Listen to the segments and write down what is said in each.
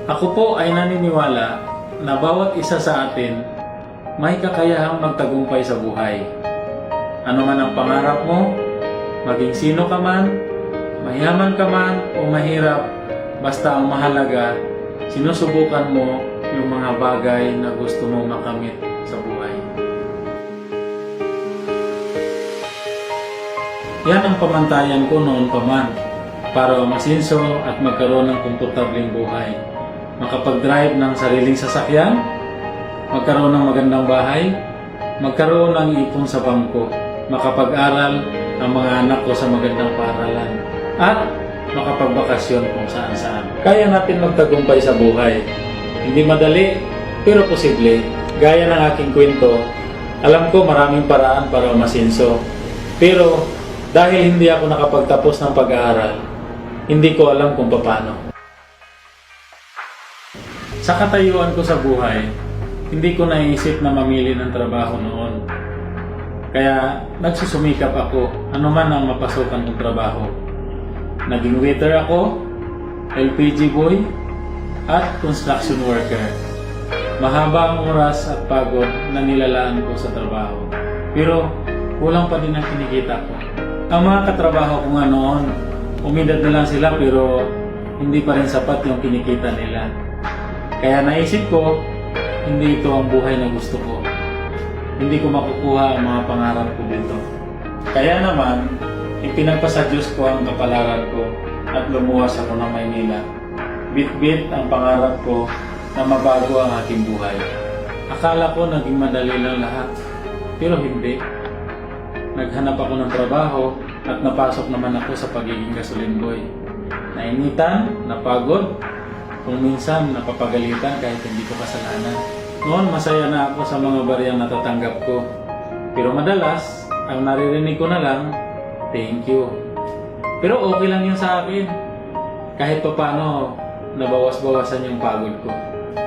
Ako po ay naniniwala na bawat isa sa atin may kakayahang magtagumpay sa buhay. Ano man ang pangarap mo, maging sino ka man, mayaman ka man o mahirap, basta ang mahalaga, sinusubukan mo yung mga bagay na gusto mong makamit sa buhay. Yan ang pamantayan ko noon pa man para masinso at magkaroon ng komportableng buhay. Makapag-drive ng sariling sasakyan, magkaroon ng magandang bahay, magkaroon ng ipon sa bangko, makapag-aral ang mga anak ko sa magandang paaralan, at makapagbakasyon kung saan-saan. Kaya natin magtagumpay sa buhay. Hindi madali, pero posible. Gaya ng aking kwento, alam ko maraming paraan para masinso. Pero dahil hindi ako nakapagtapos ng pag-aaral, hindi ko alam kung paano. Sa katayuan ko sa buhay, hindi ko naisip na mamili ng trabaho noon. Kaya nagsusumikap ako anuman ang mapasukan kong trabaho. Naging waiter ako, LPG boy, at construction worker. Mahaba ang oras at pagod na nilalaan ko sa trabaho. Pero kulang pa din ang kinikita ko. Ang mga katrabaho ko nga noon, umidad na lang sila pero hindi pa rin sapat yung kinikita nila. Kaya naisip ko, hindi ito ang buhay na gusto ko. Hindi ko makukuha ang mga pangarap ko dito. Kaya naman, ipinagpasa Diyos ko ang kapalaran ko at lumuwas ako ng Maynila. Bit-bit ang pangarap ko na mabago ang aking buhay. Akala ko naging madali lang lahat, pero hindi. Naghanap ako ng trabaho at napasok naman ako sa pagiging gasoline boy. Nainitan, napagod, kung minsan napapagalitan kahit hindi ko kasalanan. Noon masaya na ako sa mga bariyang natatanggap ko. Pero madalas, ang naririnig ko na lang, thank you. Pero okay lang yun sa akin. Kahit pa paano, nabawas-bawasan yung pagod ko.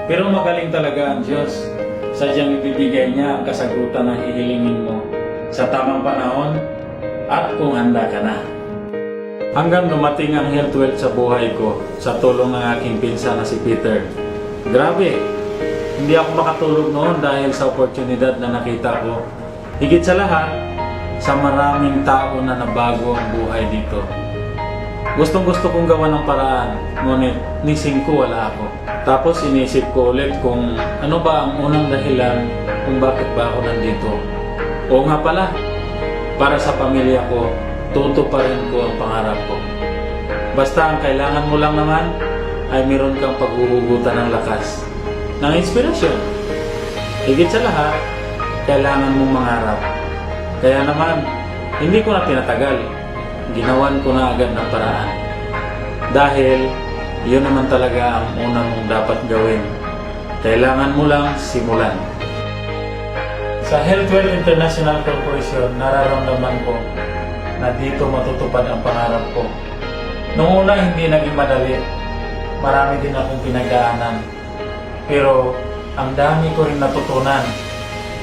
Pero magaling talaga ang Diyos. Sadyang ibibigay niya ang kasagutan na hihilingin mo sa tamang panahon at kung handa ka na. Hanggang dumating ang health wealth sa buhay ko sa tulong ng aking pinsan na si Peter. Grabe! Hindi ako makatulog noon dahil sa oportunidad na nakita ko. Higit sa lahat, sa maraming tao na nabago ang buhay dito. Gustong-gusto kong gawa ng paraan, ngunit nising ko wala ako. Tapos inisip ko ulit kung ano ba ang unang dahilan kung bakit ba ako nandito. Oo nga pala, para sa pamilya ko, tutuparin ko ang pangarap ko. Basta ang kailangan mo lang naman ay meron kang paghuhugutan ng lakas, ng inspirasyon. Higit sa lahat, kailangan mong mangarap. Kaya naman, hindi ko na pinatagal. Ginawan ko na agad ng paraan. Dahil, yun naman talaga ang unang mong dapat gawin. Kailangan mo lang simulan. Sa Healthwell International Corporation, nararamdaman ko na dito matutupad ang pangarap ko. Noong una, hindi naging madali. Marami din akong pinagdaanan. Pero, ang dami ko rin natutunan.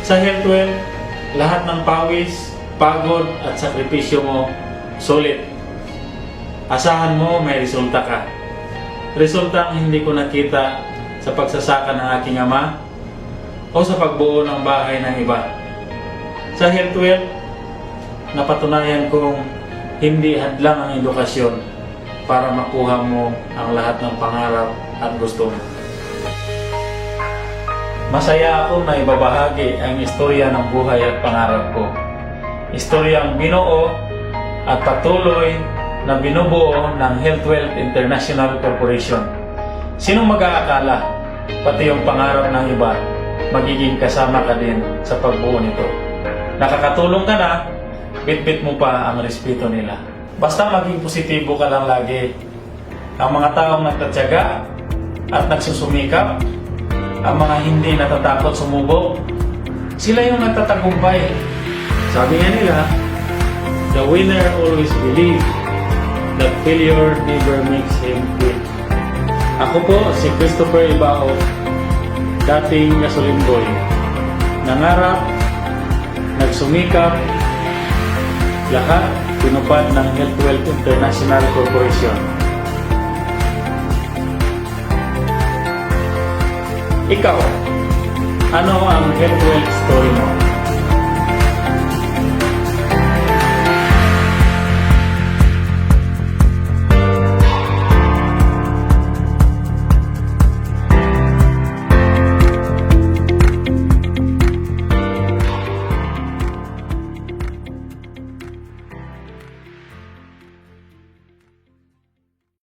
Sa Healthwell, lahat ng pawis, pagod at sakripisyo mo, sulit. Asahan mo may resulta ka. Resulta ang hindi ko nakita sa pagsasaka ng aking ama o sa pagbuo ng bahay ng iba. Sa Healthwell, napatunayan kong hindi hadlang ang edukasyon para makuha mo ang lahat ng pangarap at gusto mo. Masaya ako na ibabahagi ang istorya ng buhay at pangarap ko. Istoryang binuo at patuloy na binubuo ng Healthwell International Corporation. Sinong mag-aakala, pati yung pangarap ng iba, magiging kasama ka din sa pagbuo nito. Nakakatulong ka na, bit-bit mo pa ang respeto nila. Basta maging positibo ka lang lagi. Ang mga taong nagtatyaga at nagsusumikap, ang mga hindi natatakot sumubok, sila yung nagtatagumpay. Sabi nga nila, the winner always believes that failure never makes him quit. Ako po si Christopher Ibao, dating gasoline boy. Nangarap, nagsumikap, lahat tinupad ng Healthwell International Corporation. Ikaw, ano ang health wealth story mo?